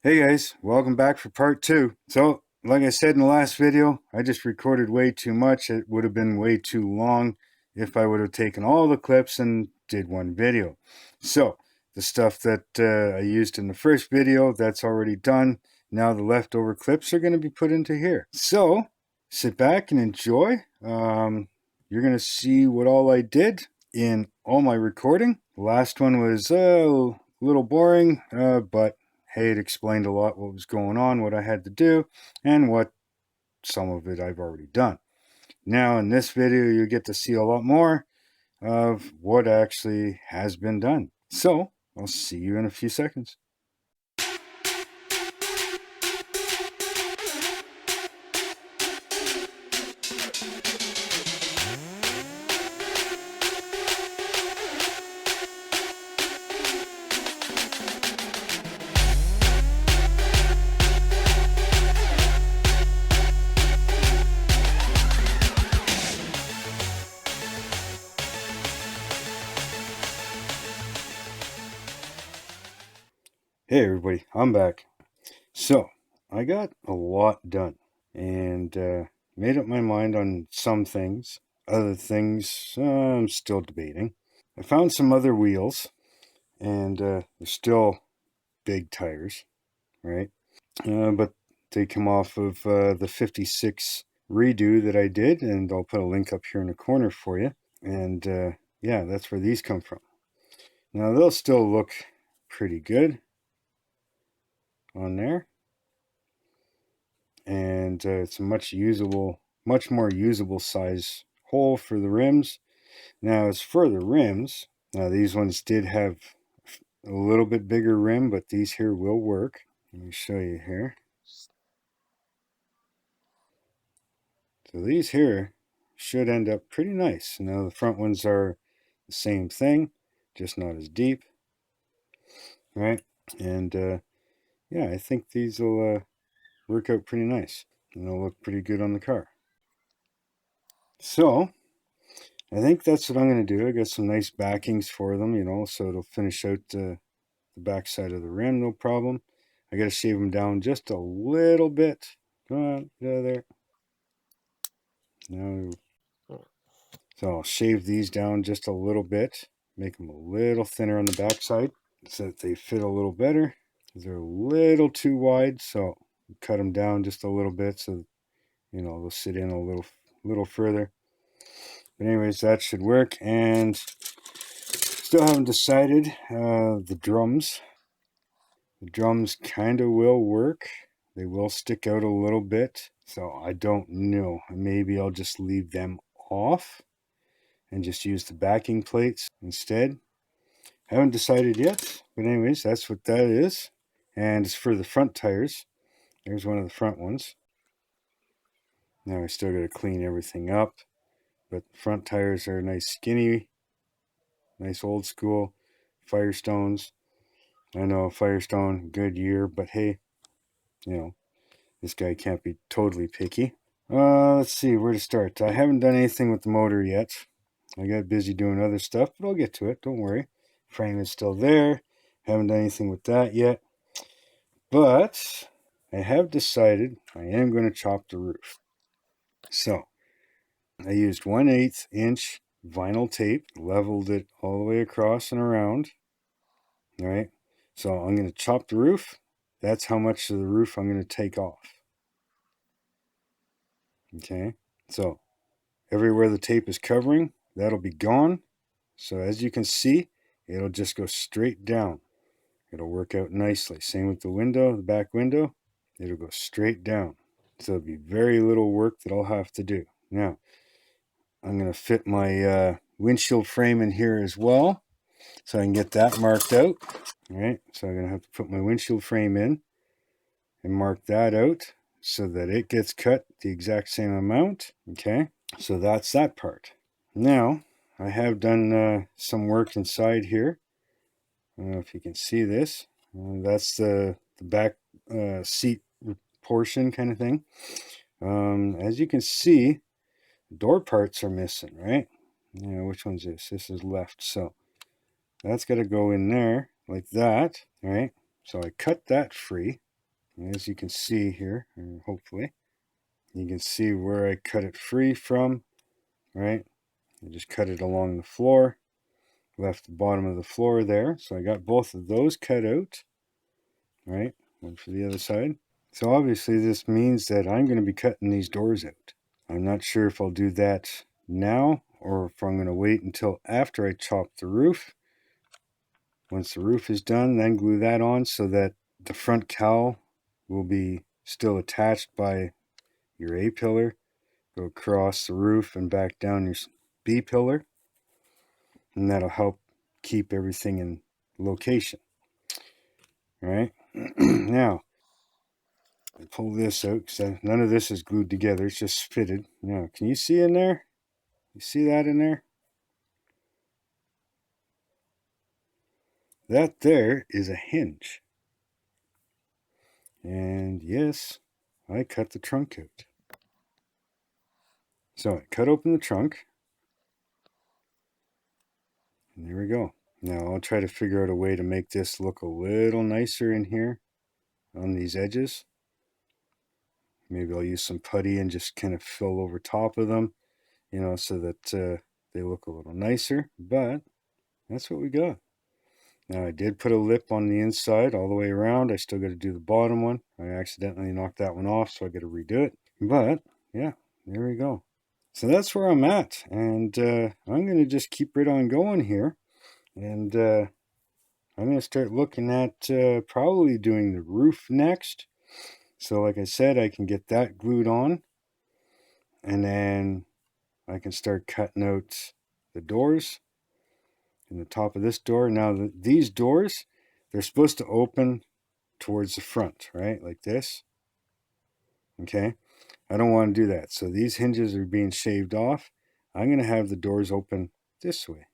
Hey guys, welcome back for part two. So, like I said in the last video, I just recorded way too much. It would have been way too long if I would have taken all the clips and did one video. So, the stuff that I used in the first video, that's already done. Now the leftover clips are going to be put into here. So, sit back and enjoy. You're going to see what all I did in all my recording. The last one was a little boring, but hey, it explained a lot what was going on, what I had to do, and what some of it I've already done. Now in this video, you get to see a lot more of what actually has been done. So I'll see you in a few seconds. Hey everybody, I'm back. So I got a lot done and made up my mind on some things. Other things I'm still debating. I found some other wheels and they're still big tires, right? But they come off of the 56 redo that I did, and I'll put a link up here in the corner for you. And yeah, that's where these come from. Now they'll still look pretty good on there, and it's a much more usable size hole for the rims. Now as for the rims, now these ones did have a little bit bigger rim, but these here will work. Let me show you here. So these here should end up pretty nice. Now the front ones are the same thing, just not as deep, right? And yeah, I think these will work out pretty nice, and they'll look pretty good on the car. So I think that's what I'm going to do. I got some nice backings for them, so it'll finish out the back side of the rim, no problem. I got to shave them down just a little bit. Come on, get out of there. No. So I'll shave these down just a little bit, make them a little thinner on the back side so that they fit a little better. They're a little too wide, so cut them down just a little bit so they'll sit in a little further. But anyways, that should work. And still haven't decided the drums. The drums kind of will work. They will stick out a little bit, so I don't know. Maybe I'll just leave them off and just use the backing plates instead. Haven't decided yet, but anyways, that's what that is. And as for the front tires, there's one of the front ones. Now I still got to clean everything up, but the front tires are nice skinny, nice old school Firestones. I know Firestone, good year, but hey, this guy can't be totally picky. Let's see where to start. I haven't done anything with the motor yet. I got busy doing other stuff, but I'll get to it. Don't worry. Frame is still there. Haven't done anything with that yet. But I have decided I am going to chop the roof. So I used 1/8 inch vinyl tape, leveled it all the way across and around. All right. So I'm going to chop the roof. That's how much of the roof I'm going to take off. Okay. So everywhere the tape is covering, that'll be gone. So as you can see, it'll just go straight down. It'll work out nicely. Same with the window, the back window. It'll go straight down. So there'll be very little work that I'll have to do. Now, I'm going to fit my windshield frame in here as well, so I can get that marked out. All right, so I'm going to have to put my windshield frame in and mark that out so that it gets cut the exact same amount. Okay, so that's that part. Now, I have done some work inside here. I don't know if you can see this. That's the back seat portion kind of thing. As you can see, door parts are missing, right? Which one's this? This is left. So that's got to go in there like that, right? So I cut that free. As you can see here, hopefully, you can see where I cut it free from, right? I just cut it along the floor, left the bottom of the floor there. So I got both of those cut out, right? One for the other side. So obviously this means that I'm going to be cutting these doors out. I'm not sure if I'll do that now or if I'm going to wait until after I chop the roof. Once the roof is done, then glue that on so that the front cowl will be still attached by your A pillar, go across the roof and back down your B pillar, and that'll help keep everything in location. All right. Now, I pull this out because none of this is glued together. It's just fitted. Now, can you see in there? You see that in there? That there is a hinge. And yes, I cut the trunk out. So I cut open the trunk. And there we go. Now I'll try to figure out a way to make this look a little nicer in here on these edges. Maybe I'll use some putty and just kind of fill over top of them, you know, so that they look a little nicer. But that's what we got. Now I did put a lip on the inside all the way around. I still got to do the bottom one. I accidentally knocked that one off, so I got to redo it. But yeah, there we go. So that's where I'm at, and I'm going to just keep right on going here. And I'm going to start looking at probably doing the roof next. So like I said, I can get that glued on, and then I can start cutting out the doors in the top of this door. Now these doors, they're supposed to open towards the front, right? Like this. Okay. I don't want to do that. So these hinges are being shaved off. I'm going to have the doors open this way.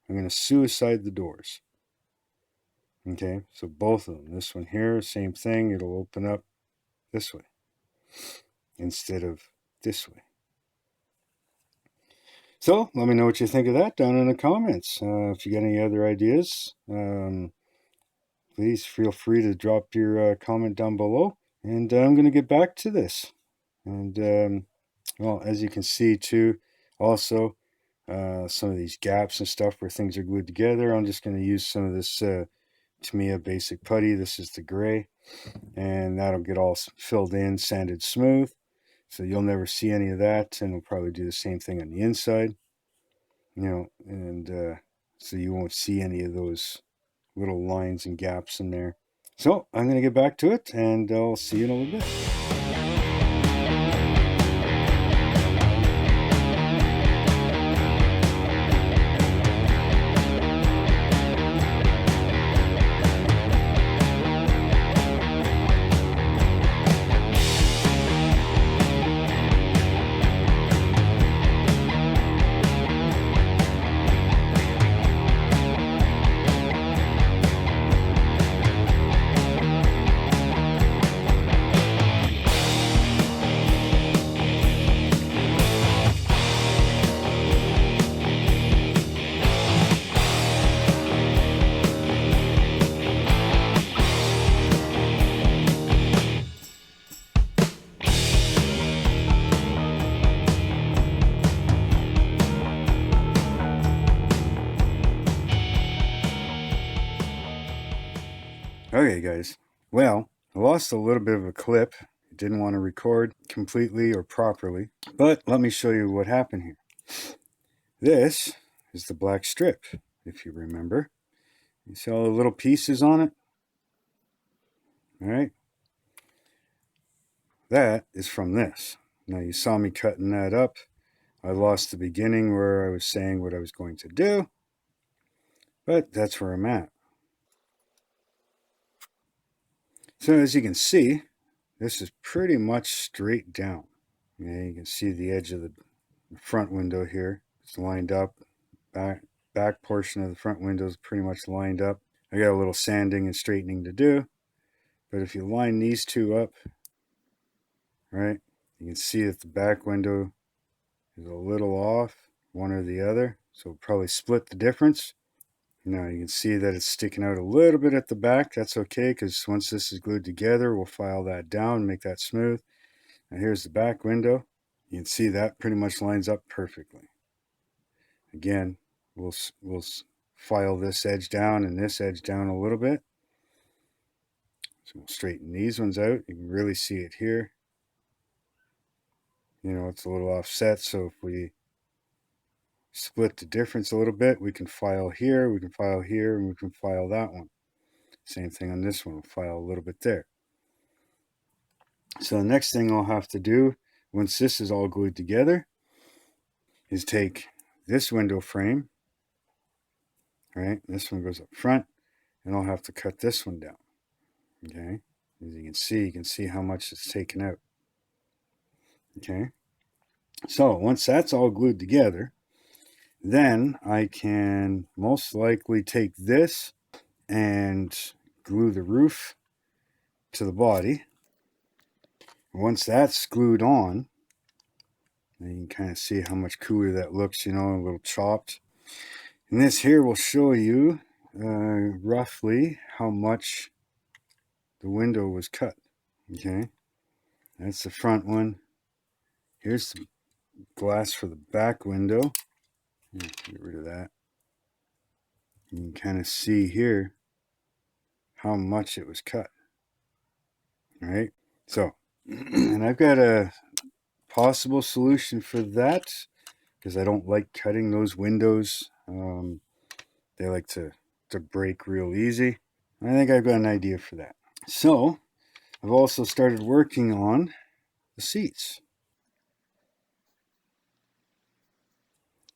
I'm going to suicide the doors. Okay, so both of them. This one here, same thing. It'll open up this way instead of this way. So let me know what you think of that down in the comments. If you got any other ideas, please feel free to drop your comment down below. And I'm going to get back to this. And well, as you can see too, also some of these gaps and stuff where things are glued together, I'm just going to use some of this Tamiya basic putty. This is the gray, and that'll get all filled in, sanded smooth, so you'll never see any of that. And we'll probably do the same thing on the inside, you know, and so you won't see any of those little lines and gaps in there. So I'm going to get back to it, and I'll see you in a little bit. Okay, guys. Well, I lost a little bit of a clip. I didn't want to record completely or properly, but let me show you what happened here. This is the black strip, if you remember. You see all the little pieces on it? All right. That is from this. Now you saw me cutting that up. I lost the beginning where I was saying what I was going to do, but that's where I'm at. So as you can see, this is pretty much straight down. Yeah, you can see the edge of the front window here. It's lined up. Back portion of the front window is pretty much lined up. I got a little sanding and straightening to do, but if you line these two up, right, you can see that the back window is a little off, one or the other, so probably split the difference. Now you can see that it's sticking out a little bit at the back. That's okay, because once this is glued together, we'll file that down, make that smooth. Now here's the back window. You can see that pretty much lines up perfectly. Again, we'll file this edge down and this edge down a little bit. So we'll straighten these ones out. You can really see it here. You know, it's a little offset, so if we split the difference a little bit, we can file here, we can file here, and we can file that one. Same thing on this one, we'll file a little bit there. So the next thing I'll have to do, once this is all glued together, is take this window frame, right? This one goes up front, and I'll have to cut this one down, okay? As you can see how much it's taken out, okay? So once that's all glued together, then I can most likely take this and glue the roof to the body. Once that's glued on, you can kind of see how much cooler that looks, you know, a little chopped. And this here will show you roughly how much the window was cut. Okay, that's the front one. Here's the glass for the back window. Get rid of that. You can kind of see here how much it was cut. All right, so, and I've got a possible solution for that, because I don't like cutting those windows. They like to break real easy. I think I've got an idea for that. So I've also started working on the seats.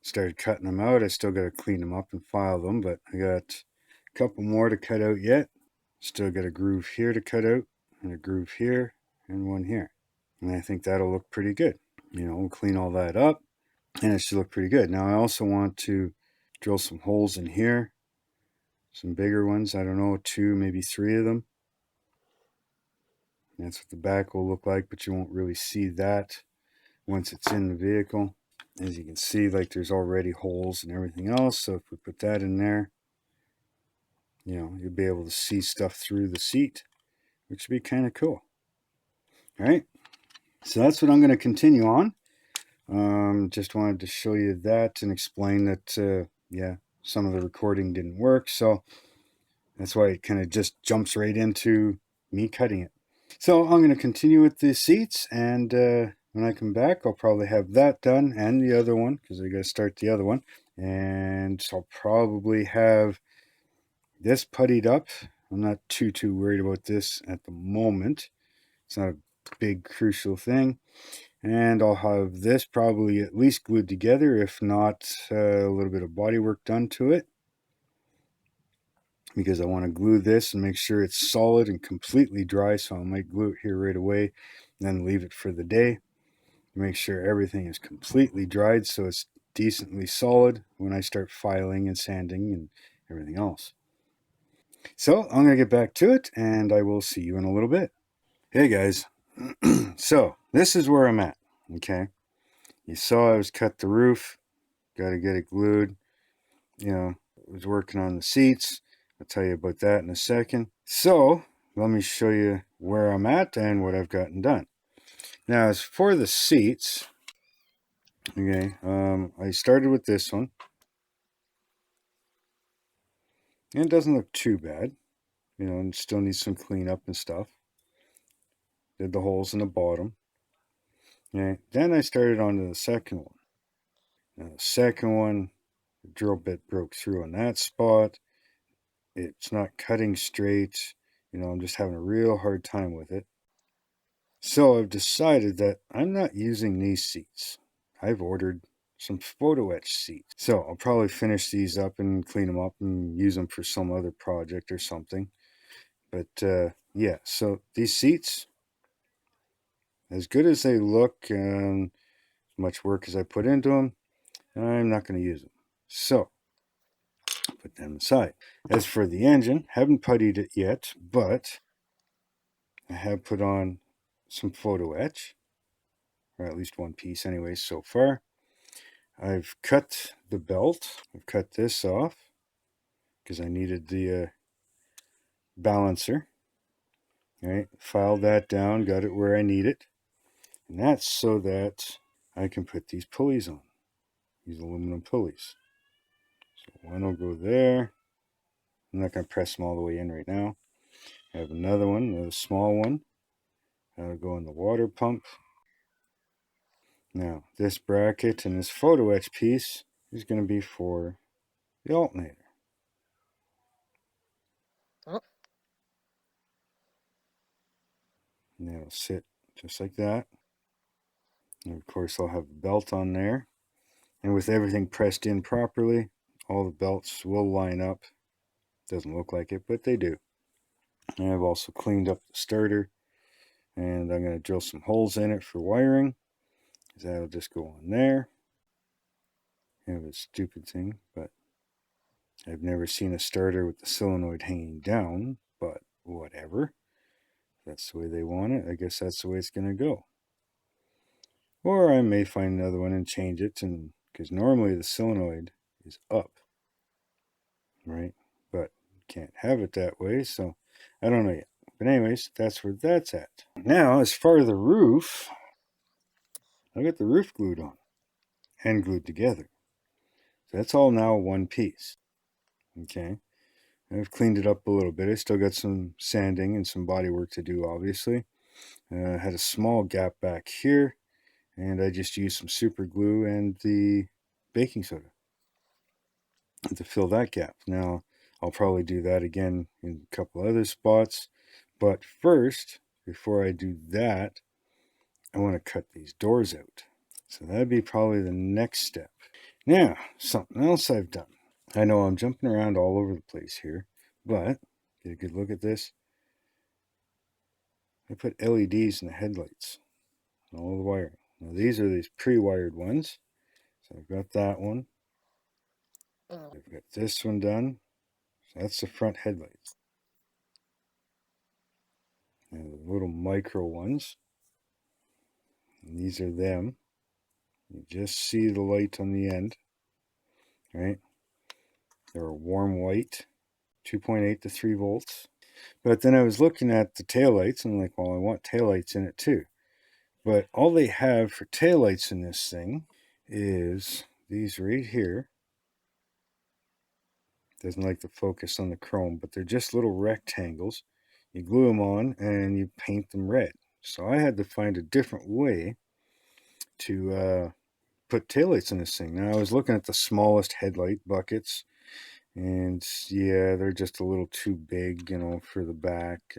Started cutting them out. I still got to clean them up and file them, but I got a couple more to cut out yet. Still got a groove here to cut out, and a groove here, and one here. And I think that'll look pretty good. You know, we'll clean all that up, and it should look pretty good. Now I also want to drill some holes in here. Some bigger ones, I don't know, 2, maybe 3 of them. That's what the back will look like, but you won't really see that once it's in the vehicle. As you can see, like, there's already holes and everything else, so if we put that in there, you know, you'll be able to see stuff through the seat, which would be kind of cool. All right, so that's what I'm going to continue on. Just wanted to show you that and explain that, yeah, some of the recording didn't work, so that's why it kind of just jumps right into me cutting it. So I'm going to continue with the seats, and when I come back, I'll probably have that done and the other one, because I got to start the other one. And I'll probably have this puttied up. I'm not too worried about this at the moment. It's not a big crucial thing. And I'll have this probably at least glued together, if not a little bit of bodywork done to it, because I want to glue this and make sure it's solid and completely dry. So I might glue it here right away, then leave it for the day. Make sure everything is completely dried so it's decently solid when I start filing and sanding and everything else. So I'm going to get back to it, and I will see you in a little bit. Hey guys, so this is where I'm at, okay? You saw I was cut the roof, got to get it glued, you know, I was working on the seats. I'll tell you about that in a second. So let me show you where I'm at and what I've gotten done. Now, as for the seats, okay, I started with this one. And it doesn't look too bad, you know, and still needs some cleanup and stuff. Did the holes in the bottom. Okay, then I started on to the second one. Now, the second one, the drill bit broke through on that spot. It's not cutting straight. You know, I'm just having a real hard time with it. So I've decided that I'm not using these seats. I've ordered some photo etch seats. So I'll probably finish these up and clean them up and use them for some other project or something. But yeah, so these seats, as good as they look and as much work as I put into them, I'm not going to use them. So put them aside. As for the engine, haven't puttied it yet, but I have put on some photo etch, or at least one piece anyway so far. I've cut the belt. I've cut this off, because I needed the balancer. All right, filed that down, got it where I need it. And that's so that I can put these pulleys on, these aluminum pulleys. So one will go there. I'm not going to press them all the way in right now. I have another one, another small one. That'll go in the water pump. Now, this bracket and this photo etch piece is going to be for the alternator. And that'll sit just like that. And of course, I'll have a belt on there. And with everything pressed in properly, all the belts will line up. Doesn't look like it, but they do. And I've also cleaned up the starter, and I'm going to drill some holes in it for wiring. That'll just go on there. Kind of a stupid thing, but I've never seen a starter with the solenoid hanging down, but whatever. If that's the way they want it, I guess that's the way it's going to go. Or I may find another one and change it, and because normally the solenoid is up, right? But can't have it that way, so I don't know yet. But anyways, that's where that's at. Now, as far as the roof, I got the roof glued on and glued together. So that's all now one piece. Okay. I've cleaned it up a little bit. I still got some sanding and some body work to do, obviously. I had a small gap back here, and I just used some super glue and the baking soda to fill that gap. Now, I'll probably do that again in a couple other spots. But first, before I do that, I want to cut these doors out. So that'd be probably the next step. Now, something else I've done. I know I'm jumping around all over the place here, but get a good look at this. I put LEDs in the headlights, all the wiring. Now these are these pre-wired ones. So I've got that one. I've got this one done. So that's the front headlights. And the little micro ones. And these are them. You just see the light on the end, right? They're a warm white, 2.8 to 3 volts. But then I was looking at the taillights and I'm like, well, I want taillights in it too. But all they have for taillights in this thing is these right here. Doesn't like to focus on the chrome, but they're just little rectangles. You glue them on and you paint them red. So I had to find a different way to put taillights in this thing. Now I was looking at the smallest headlight buckets, and yeah, they're just a little too big, for the back.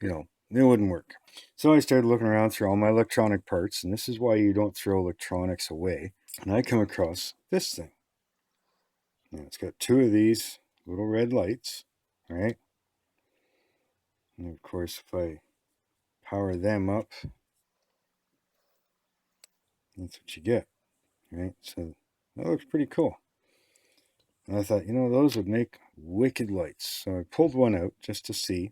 It wouldn't work. So I started looking around through all my electronic parts, and this is why you don't throw electronics away. And I come across this thing. Now it's got 2 of these little red lights, right? And of course, if I power them up, that's what you get, right? So that looks pretty cool. And I thought, those would make wicked lights. So I pulled one out just to see.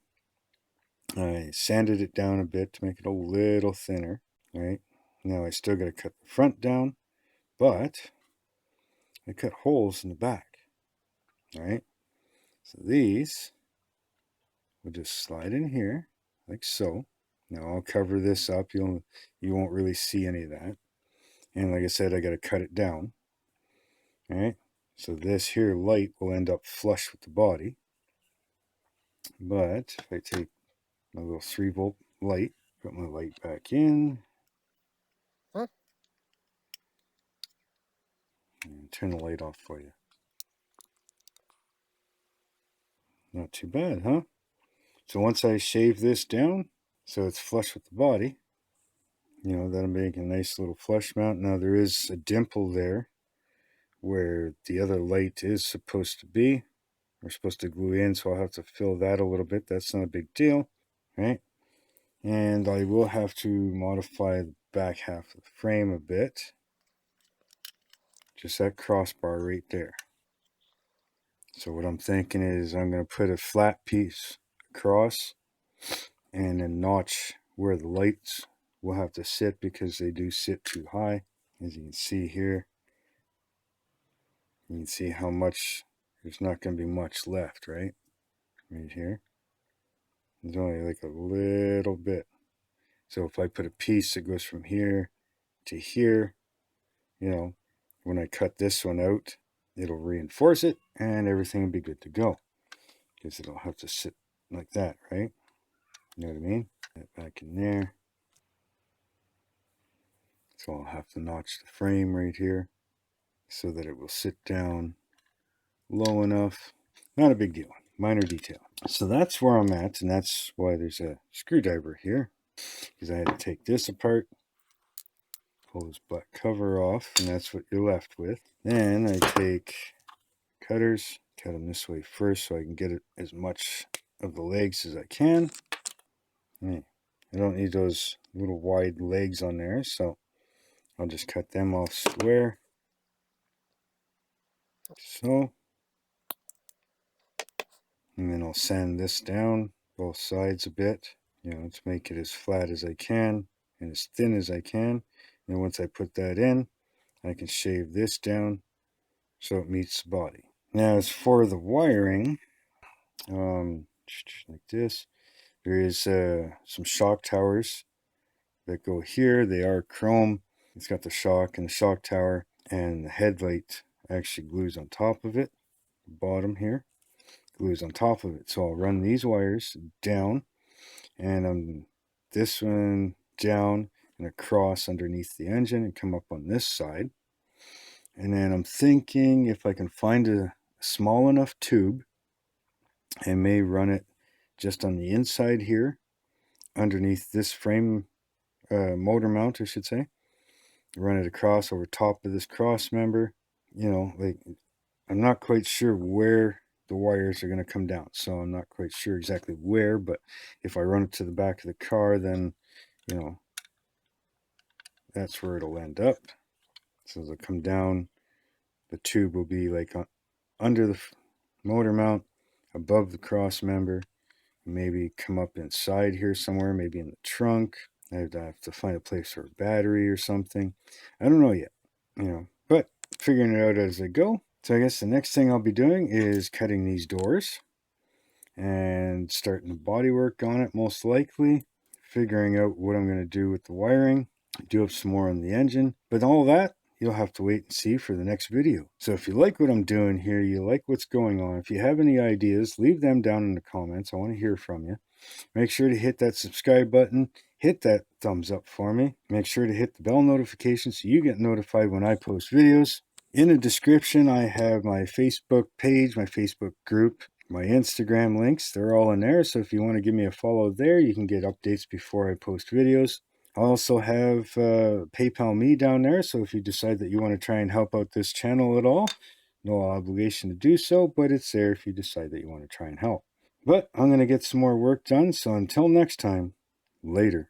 I sanded it down a bit to make it a little thinner, right? Now I still got to cut the front down, but I cut holes in the back, right? So these will just slide in here like so. Now I'll cover this up. You won't really see any of that. And like I said, I got to cut it down. All right. So this here light will end up flush with the body. But if I take my little 3-volt light, put my light back in, and turn the light off for you. Not too bad, huh? So once I shave this down, so it's flush with the body, that'll make a nice little flush mount. Now there is a dimple there where the other light is supposed to be. We're supposed to glue in, so I'll have to fill that a little bit. That's not a big deal, right? And I will have to modify the back half of the frame a bit. Just that crossbar right there. So what I'm thinking is I'm going to put a flat piece across and a notch where the lights will have to sit because they do sit too high. As you can see here, you can see how much there's not going to be much left, right? Right here. There's only like a little bit. So if I put a piece that goes from here to here, you know, when I cut this one out, it'll reinforce it and everything will be good to go. Because it'll have to sit like that, right? You know what I mean? That back in there. So I'll have to notch the frame right here so that it will sit down low enough. Not a big deal, minor detail. So that's where I'm at, and that's why there's a screwdriver here, because I had to take this apart, pull this black cover off, and that's what you're left with. Then I take cutters, cut them this way first so I can get it as much of the legs as I can. I don't need those little wide legs on there, so I'll just cut them off square. So, and then I'll sand this down both sides a bit, you know, to make it as flat as I can and as thin as I can. And once I put that in, I can shave this down so it meets the body. Now, as for the wiring, like this, there is some shock towers that go here. They are chrome. It's got the shock and the shock tower, and the headlight actually glues on top of it. The bottom here glues on top of it. So I'll run these wires down, and this one down and across underneath the engine and come up on this side. And then I'm thinking if I can find a small enough tube, I may run it just on the inside here underneath this frame motor mount, I should say. Run it across over top of this cross member. You know, like, I'm not quite sure where the wires are going to come down, so I'm not quite sure exactly where, but if I run it to the back of the car, then, you know, that's where it'll end up. So as I come down, the tube will be like under the motor mount, above the cross member, maybe come up inside here somewhere, maybe in the trunk. I'd have to find a place for a battery or something. I don't know yet, you know, but figuring it out as I go. So I guess the next thing I'll be doing is cutting these doors and starting the bodywork on it, most likely. Figuring out what I'm going to do with the wiring. Do up some more on the engine. But all that, you'll have to wait and see for the next video. So if you like what I'm doing here, you like what's going on, if you have any ideas, leave them down in the comments. I want to hear from you. Make sure to hit that subscribe button. Hit that thumbs up for me. Make sure to hit the bell notification so you get notified when I post videos. In the description, I have my Facebook page, my Facebook group, my Instagram links. They're all in there. So if you want to give me a follow there, you can get updates before I post videos. I also have PayPal Me down there. So if you decide that you want to try and help out this channel at all, no obligation to do so, but it's there if you decide that you want to try and help. But I'm going to get some more work done. So until next time, later.